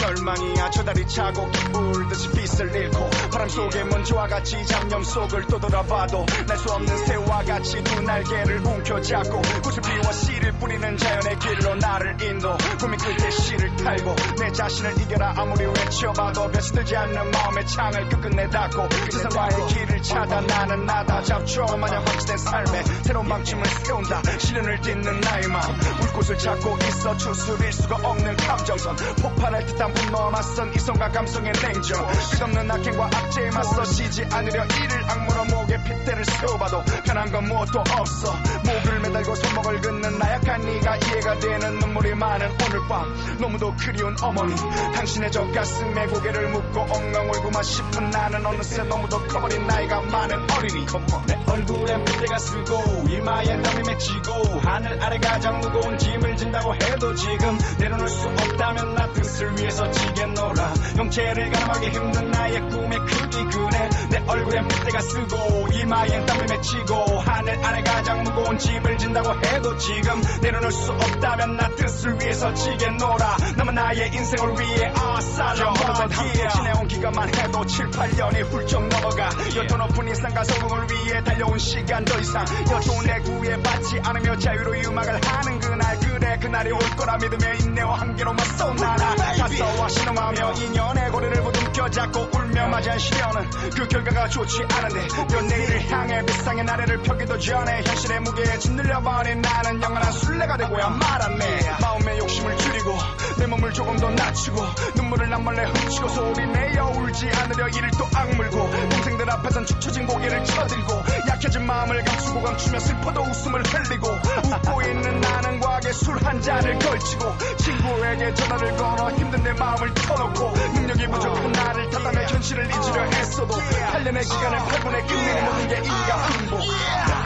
절망이야 저 다리 차고 울듯이 빛을 잃고 바람 속의 먼지와 같이 잡념 속을 또 돌아봐도 날 수 없는 새와 같이 두 날개를 움켜잡고 꽃을 피워 씨를 뿌리는 자연의 길로 나를 인도 고민 끝에 씨를 탈고 내 자신을 이겨라 아무리 외쳐봐도 벼슬들지 않는 마음의 창을 끝끝내 닫고 세상과의 길을 찾아 나는 나다 잡초 마냥 확실된 삶에 새로운 방침을 세운다 시련을 딛는 나의 마음 물꽃을 찾고 있어 추스릴 수가 없는 감정선 폭발할 듯한 분노와 맞선 이성과 감성의 냉정 끝없는 악행과 악재에 맞서 쉬지 않으려 이를 악물어 목에 핏대를 세워봐도 변한 건 무엇도 없어 목을 매달고 손목을 긋는 나약한 네가 이해가 되는 눈물이 많은 오늘 밤 너무도 그리운 어머니 당신의 저 가슴에 고개를 묻고 엉엉 울고만 싶은 나는 어느새 너무도 커버린 나이가 많은 어린이 내 얼굴엔 핏대가 쓰고 이마에 땀이 맺히고 하늘 아래 가장 무거운 짐을 진다고 해도 지금 내려놓을 수 없다면 나 뜻을 위해서 지겠노라 형체를 가늠하기 힘든 나의 꿈의 크기 그래 내 얼굴엔 핏대가 쓰고 이마엔 땀을 맺히고 하늘 아래 가장 무거운 짐을 진다고 해도 지금 내려놓을 수 없다면 나 뜻을 위해서 지겠노라 남은 나의 인생을 위해 아싸라 함께 지내온 기간만 해도 7, 8년이 훌쩍 넘어가 여터 높은 인상과 성공을 위해 달려온 시간 더 이상 여조내 구애받지 않으며 자유로 음악을 하는 그날 그래 그날이 올 거라 믿으며 인내와 한계로 맞서 나라 가서와 신음하며 인연의 고리를 보듬겨 잡고 울며 맞이한 시련은 그 결과가 좋지 않은데 몇 내일을 향해 비상의 나래를 펴기도 전에 현실의 무게에 짓눌려버린 나는 영원한 순례가 되고야 말았네 마음의 욕심을 줄이고 내 몸을 조금 더 낮추고 눈물을 남몰래 훔치고 소리내어 울지 않으려 이를 또 악물고 동생들 앞에선 축 처진 고개를 쳐들고 약해진 마음을 감추며 슬퍼도 웃음을 흘리고 웃고 있는 나는 과하게 술 한 잔을 걸치고 친구에게 전화를 걸어 힘든 내 마음을 터놓고 능력이 부족한 나를 탓하며 현실을 잊으려 했어도 8년의 기간을 8분에 끝내는 모든 게 인가 흥보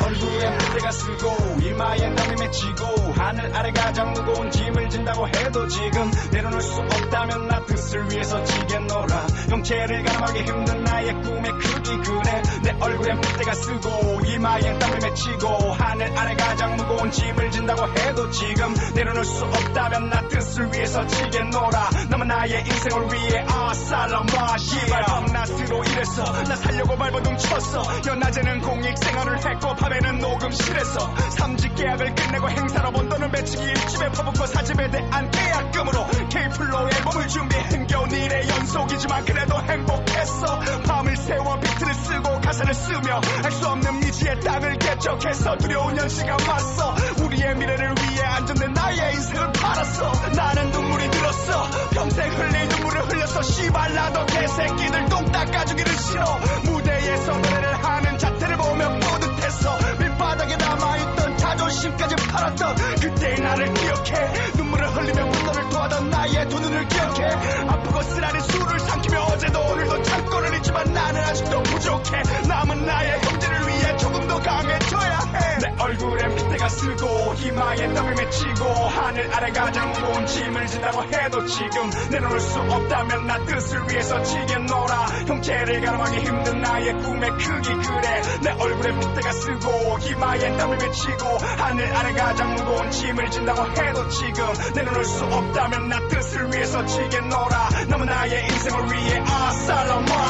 얼굴에 핏대가 쓰고 이마에 땀이 맺히고 하늘 아래 가장 무거운 짐을 진다고 해도 지금 내려놓을 수 없다면 나 뜻을 위해서 지겠노라 형체를 가늠하기 힘든 나의 꿈의 크기 그래 내 얼굴엔 핏대가 쓰고 이마에 땀을 맺히고 하늘 아래 가장 무거운 짐을 진다고 해도 지금 내려놓을 수 없다면 나 뜻을 위해서 지겠노라 남은 나의 인생을 위해 아살라마 시발 밤낮으로 일했어 나 살려고 발버둥 쳤어 연낮에는 공익생활을 했고 밤에는 녹음실에서 3직 계약을 끝내고 행사로 번 돈을 맺히기 일집에 퍼붓고 사집에 대한 계약금으로 K-플로우 앨범을 준비해 흥겨운 일의 연속이지만 그래도 행복했어 밤을 새워 비트를 쓰고 가사를 쓰며 알 수 없는 미지의 땅을 개척해서 두려운 현실과 맞서 우리의 미래를 위해 안전된 나의 인생을 팔았어 나는 눈물이 들었어 평생 흘릴 눈물을 흘렸어 씨발 나도 개새끼들 똥 닦아주기를 싫어 무대에서 노래를 하는 자태를 보며 뿌듯했어 밑바닥에 남아있던 자존심까지 팔았던 그때의 나를 기억해 눈물을 흘리며 분노를 토하던 나의 두 눈을 기억해 아프고 쓰라린 술을 삼키며 어제도 오늘도 창고를 잊지만 나는 아직도 부족해 남은 나의 형제를 위해 조금 더 강해져야 해 내 얼굴엔 핏대가 쓰고 이마에 땀을 맺히고 하늘 아래 가장 무거운 짐을 진다고 해도 지금 내려놓을 수 없다면 나 뜻을 위해서 지겠노라 형체를 가늠하기 힘든 나의 꿈의 크기 그래 내 얼굴엔 핏대가 쓰고 이마에 땀을 맺히고 하늘 아래 가장 무거운 짐을 진다고 해도 지금 내려놓을 수 없다면 나 뜻을 위해서 지겠노라 남은 나의 인생을 위해 아살라마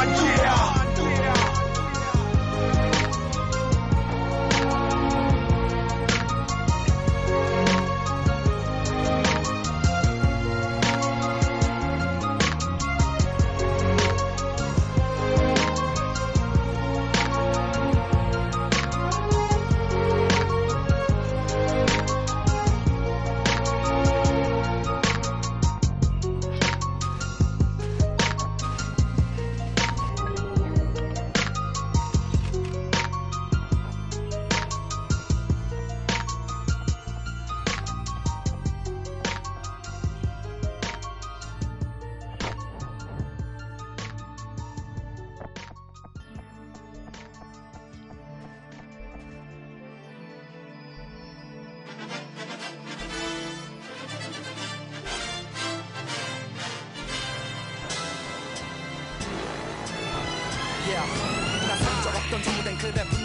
yeah.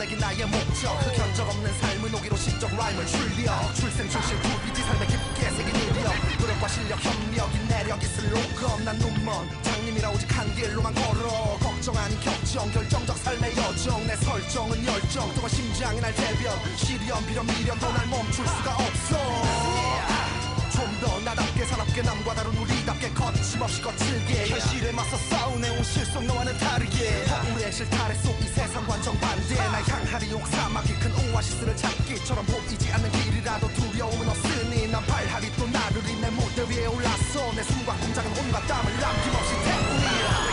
내기 나의 목적 흑연적 없는 삶은 오기로 시적 라임을 줄여 출생 출신 부비지 삶에 깊게 새긴 일이여 노력과 실력 협력이 내력이 슬로건 난 눈먼 장님이라 오직 한 길로만 걸어 걱정 아닌 격정 결정적 삶의 여정 내 설정은 열정 또한 심장이 날 대변 시련 비련 미련도 날 멈출 수가 없어 좀 더 나답게 사납게 남과 다른 우리답게 거침없이 거칠게 현실에 맞서 싸워내온 실속 너와는 다르게 우리의 실타래 속 이 세상과 정반대 날 향하리 옥사막이 큰 오아시스를 찾기처럼 보이지 않는 길이라도 두려움은 없으니 난 발하리 또 나르리 내 무대 위에 올라서 내 숨과 공작은 온갖 땀을 남김없이 태우리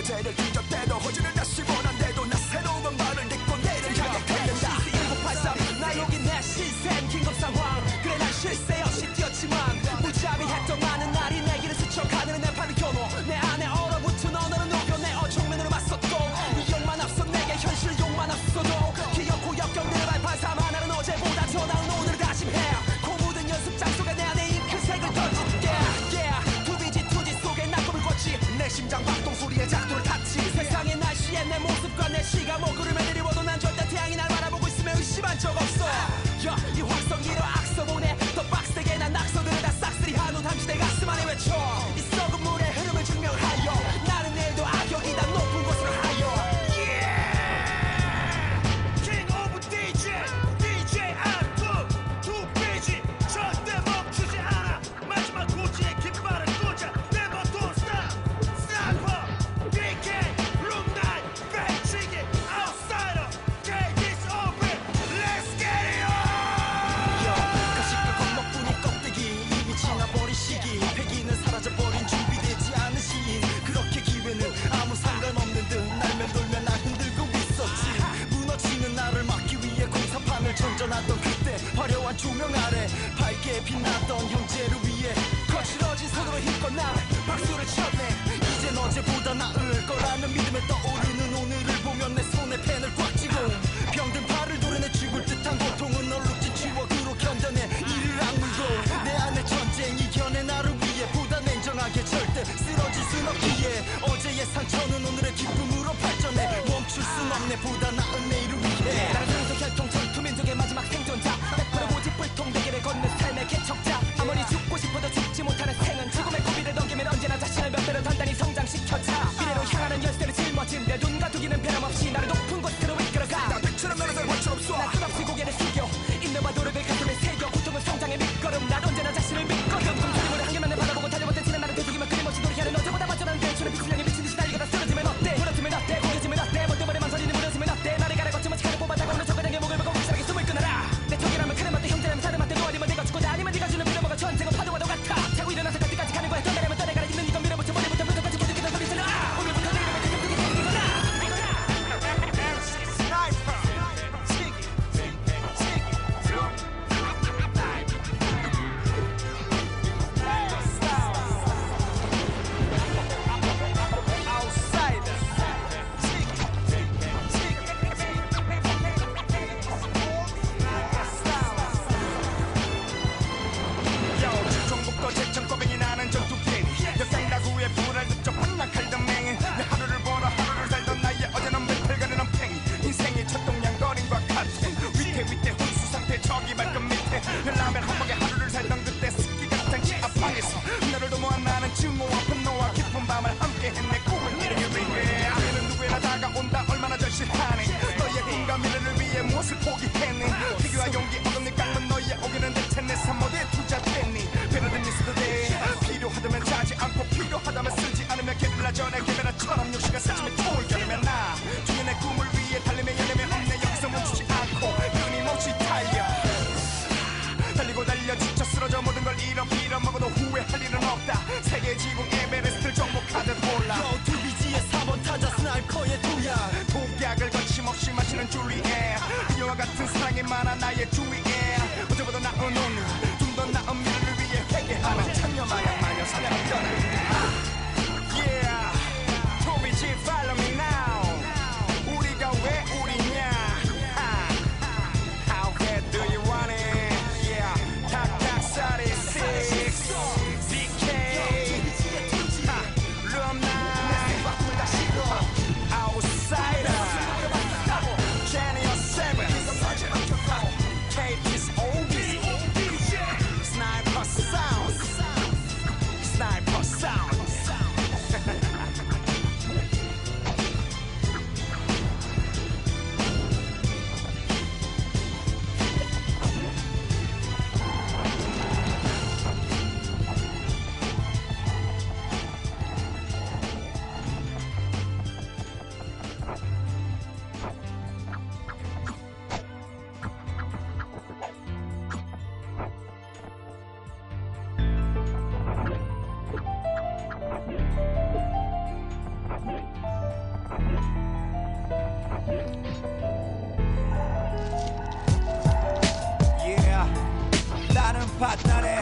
어제를 뒤졌대도 호주를 다시 원한대도 나 새로운 말을 듣고 내일을 향해 달린다 1983 나 여기 내 시샘 긴급 상황 그래 난 실세 없이 뛰었지만 무자비했던 많은 날이 내 길을 스쳐가는 내 팔을 겨누 내 안에 얼어붙은 언어를 녹여 내 어정면으로 맞섰고 이 욕만 앞서 내게 현실 욕만 앞서도 기억고 역경들을 발판삼아 나는 어제보다 더 나은 오늘을 다짐해 고무든 연습장 속에 내 안에 잉크색을 던질게 투비지 투지 속에 나 꿈을 꿨지 내 심장 박동 소리에 작도를 탔지 세상의 날씨에 내 모습과 내 시가 목구를 매드리워도 난 절대 태양이 날 바라보고 있으면 의심한 적 없어 이 확성기로 악서 보내 더 빡세게 난 낙서들을 다 싹쓸이 한후 당시 내 가슴 안에 외쳐 이 썩은 물의 흐름을 증명하여 나는 내일도 악역이다 높은 곳으로 하여 King of DJ DJ 안프 투비지 절대 멈추지 않아 마지막 고지의 깃발을 꽂아 Never don't stop Sniper BK 룸나이 배치기 Outsider K this over Let's get it on 가식과 겁먹뿐인 껍데기 이미 지나버린 시기 패기는 사라져버린 준비되지 않은 시인 그렇게 기회는 아무 상관없는 듯 날 맴돌며 날 흔들고 있었지 무너지는 나를 막기 위해 공사판을 전전하던 그때 화려한 조명 아래 밝게 빛나던 형제를 위해 거칠어진 손으로 힘껏 난 박수를 쳤네 이젠 어제보다 나을 거라는 믿음에 떠오르는 오늘을 보면 내 손에 펜을 꽉 쥐고 병든 팔을 도려내 죽을 듯한 고통은 얼룩진 추억으로 견뎌내 이를 악물고 내 안에 전쟁 이겨내 나를 위해 보다 냉정하게 절대 쓰러질 순 없기에 어제의 상처는 오늘의 기쁨으로 발전해 멈출 순 없네 보다 나은 내일을 위해 나는 상속 혈통 전투민족의 마지막 생존자 100% 고집불통 대결을 걷는 삶의 개척자 아무리 죽고 싶어도 죽지 못하는 생은 죽음의 고비를 넘기면 언제나 자신을 몇 배로 단단히 성장시켜자 미래로 향하는 열쇠를 짊어진 내 눈과 두기는 변함없이 나를 높은 곳으로 이끌어가 나 빛처럼 너를 용기와 용기 어금니 깎는 너의 오기는 될 텐데 산모대에 투자됐니 배려든 미스도 돼 필요하다면 자지 않고 필요하다면 쓰지 않으면 게릴라 전에 개베라처럼 욕시가 스치면 총을 겨누면 나 중에 내 꿈을 위해 달리며 열리면 없네 여기서 멈추지 않고 끊임없이 달려 달리고 달려 지쳐 쓰러져 모든 걸 잃어먹어도 후회할 일은 없다 세계 지붕 에베레스트를 정복하듯 올라 투비지의 4번 타자 스나이퍼의 도약 독약을 거침없이 마시는 줄리에 그녀와 같은 사랑이 많아 나의 주위에 어제보다 나은 오늘 좀 더 나은 미래를 위해 회개하는 참여 마냥 마녀 사냥을 떠나 Yeah 투비지 follow me now 우리가 왜 우리냐 How bad do you want it Yeah 탁탁 46 DK Room 9 Outsider Genius 7 KT's oldies Sniper sound Sniper sound 나는 밭단에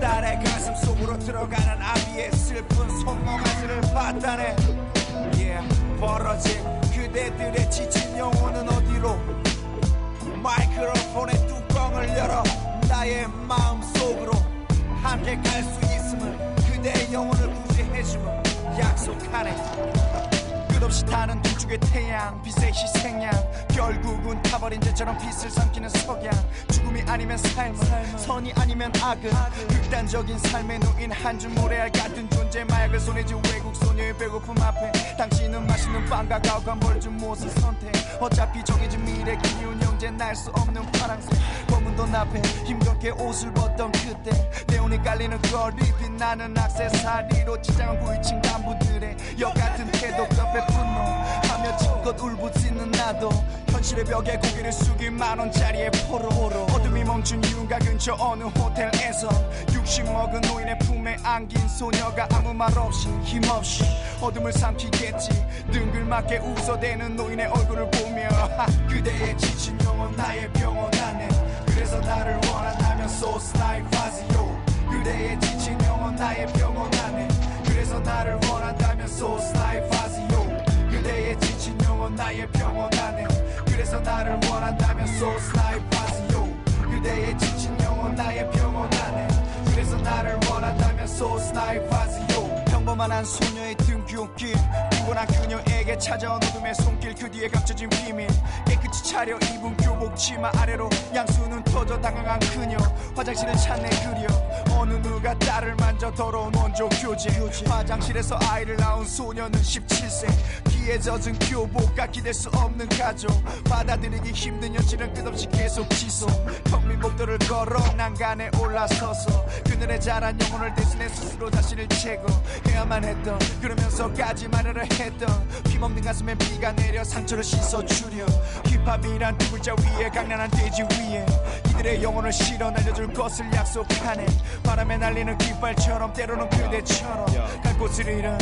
딸의 가슴 속으로 들어가는 아비의 슬픈 손모가지를 봤다네 벌어진 그대들의 지친 영혼은 어디로 마이크로폰의 뚜껑을 열어 나의 마음속으로 함께 갈 수 있음을 그대의 영혼을 구제해주면 약속하네 끝없이 타는 두 축의 태양 빛의 희생양 결국은 타버린 죄처럼 빛을 삼키는 석양 죽음이 아니면 삶은 선이 아니면 악은 극단적인 삶에 놓인 한 줌 모래알 같은 존재 마약을 손에 쥔 외국 소녀의 배고픔 앞에 당신은 맛있는 빵과 가혹한 벌준 무엇을 선택 어차피 정해진 미래 기운 형제 날 수 없는 파랑색 검은 돈 앞에 힘겹게 옷을 벗던 그때 네온이 깔리는 거리 빛나는 액세서리로 치장한 9.2층 간부들의 역같은 태도 옆에 분노하며 집껏 울부짖는 나도 현실의 벽에 고개를 숙인 만원짜리의 포로 어둠이 멈춘 윤가 근처 어느 호텔에서 60 먹은 노인의 품에 안긴 소녀가 아무 말 없이 힘없이 어둠을 삼키겠지 둥글맞게 웃어대는 노인의 얼굴을 보며 그대의 지친 영혼 나의 병원 안에 그래서 나를 원한다면서 스나이파지요 그대의 지친 영혼 나의 병원 안에 그래서 나를 원한다면서 스나이파지요 그대의 지친 영혼 나의 병원 안에 그래서 나를 원한다면서 스나이파지요 그대의 지친 영혼 나의 병원 안에 그래서 나를 원한다면서 스나이파지요 평범한 소녀의 등굣길 피곤한 그녀에게 찾아온 어둠의 손길 그 뒤에 감춰진 비밀 깨끗이 차려 입은 교복 치마 아래로 양수는 터져 당황한 그녀 화장실을 찾네 그려 어느 누가 딸을 만져 더러운 원조 교재 화장실에서 아이를 낳은 소녀는 17세 피에 젖은 교복과 기댈 수 없는 가족 받아들이기 힘든 현실은 끝없이 계속 지속 평민복도를 걸어 난간에 올라서서 그늘에 자란 영혼을 대신해 스스로 자신을 제거해야만 했던 그러면서까지 말을 했던 피먹는 가슴에 비가 내려 상처를 씻어주려 힙합이란 두 글자 위에 강렬한 돼지 위에 이들의 영혼을 실어 날려줄 것을 약속하네 바람에 날리는 깃발처럼 때로는 그대처럼 갈 곳을 잃은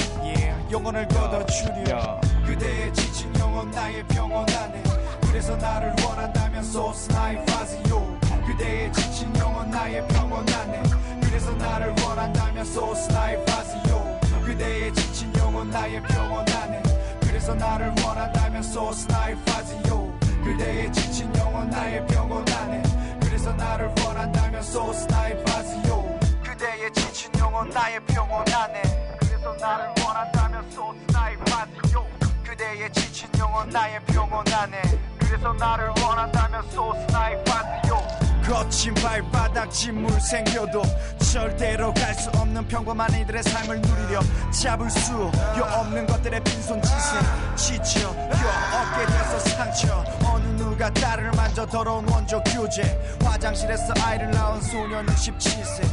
영혼을 걷어주려 그대의 지친 영혼 나의 병원 안에 그래서 나를 원한다면서 스나이파지요 그대의 지친 영혼 나의 병원 안에 그래서 나를 원한다면서 스나이파지요 그대의 지친 영혼 나의 병원 안에 그래서 나를 원한다면서 스나이파지요 그대의 지친 영혼 나의 병원 안에 그래서 나를 원한다면서 스나이파지요 그대의 지친 영혼 나의 병원 안에 그래서 나를 원한다면서 스나이파지요 그대의 지친 영혼 나의 병원 안에 그래서 나를 원한다면서 스나이파지요 거친 발바닥 진물 생겨도 절대로 갈 수 없는 평범한 이들의 삶을 누리려 잡을 수 없는 것들의 빈손짓에 지쳐 어깨에서 상처 어느 누 누가 딸을 만져 더러운 원조 규제 화장실에서 아이를 낳은 소녀는 17세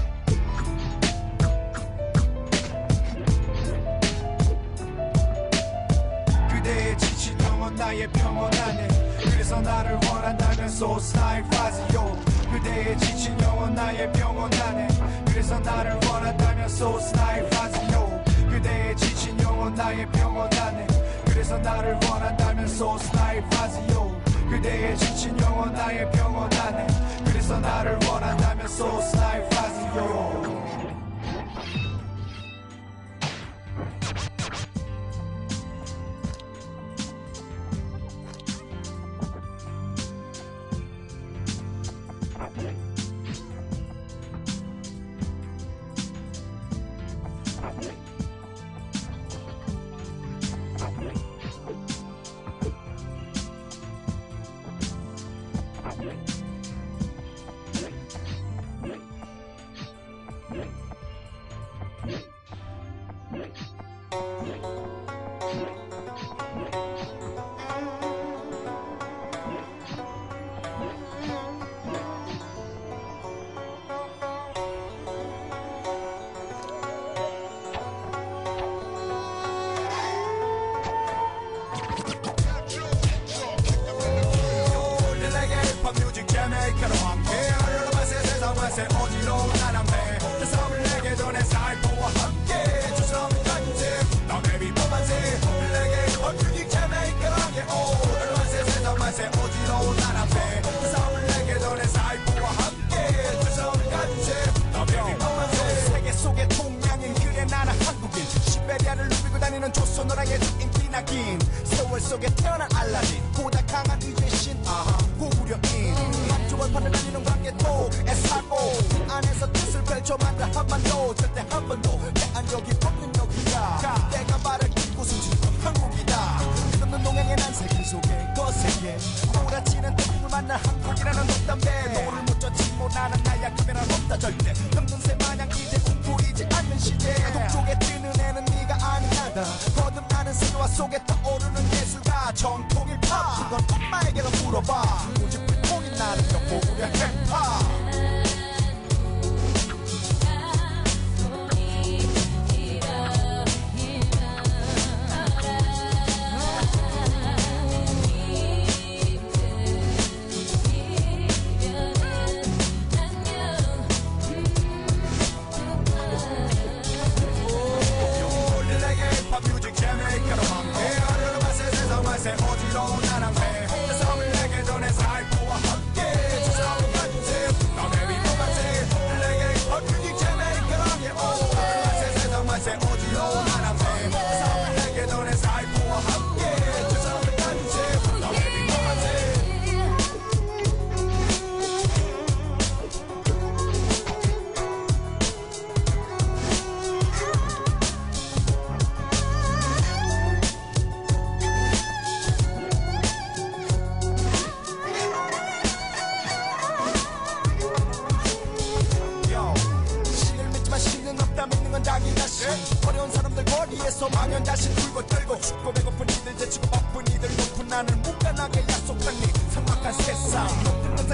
그대의 지친 영혼 나의 병원 안에 그래서 나를 원한다면 so style fazio 그대의 지친 영혼 나의 병원 안에 그래서 나를 원한다면 so style fazio 그대의 지친 영혼 나의 병원 안에 그래서 나를 원한다면 so style fazio 그대의 지친 영혼 나의 병원 안에 그래서 나를 원한다면 so style fazio 세월 속에 태어난 알라딘 보다 강한 위죄신 고구려인 한조월판을 날리는 관계도 애사고 안에서 뜻을 펼쳐 만든 한반도 절대 한 번도 대안력이 없는 여기야 내가 말할 이곳은 지금 한국이다 끝없는 동양의 난 세계 속에 거세게 몰아치는 태국을 만난 한국이라는 농담배 노를 못 쫓지 못하는 나야 카메라 없다 절대 흠눈새 마냥 이제 꿈꾸이지 않는 시대 동쪽에 뜨는 애는 네가 아니하다 거듭나는 세계화 속에 떠오르는 예술가 정통일파 그건 엄마에게로 물어봐 오직 불통인 나는 여보우려 힙합 어려운 사람들 거리에서 망연자실 울고 떨고 춥고 배고픈 이들 제치고 바쁜 이들 높은 하늘 무관하게 약속한 네 삭막한 세상 못 듣는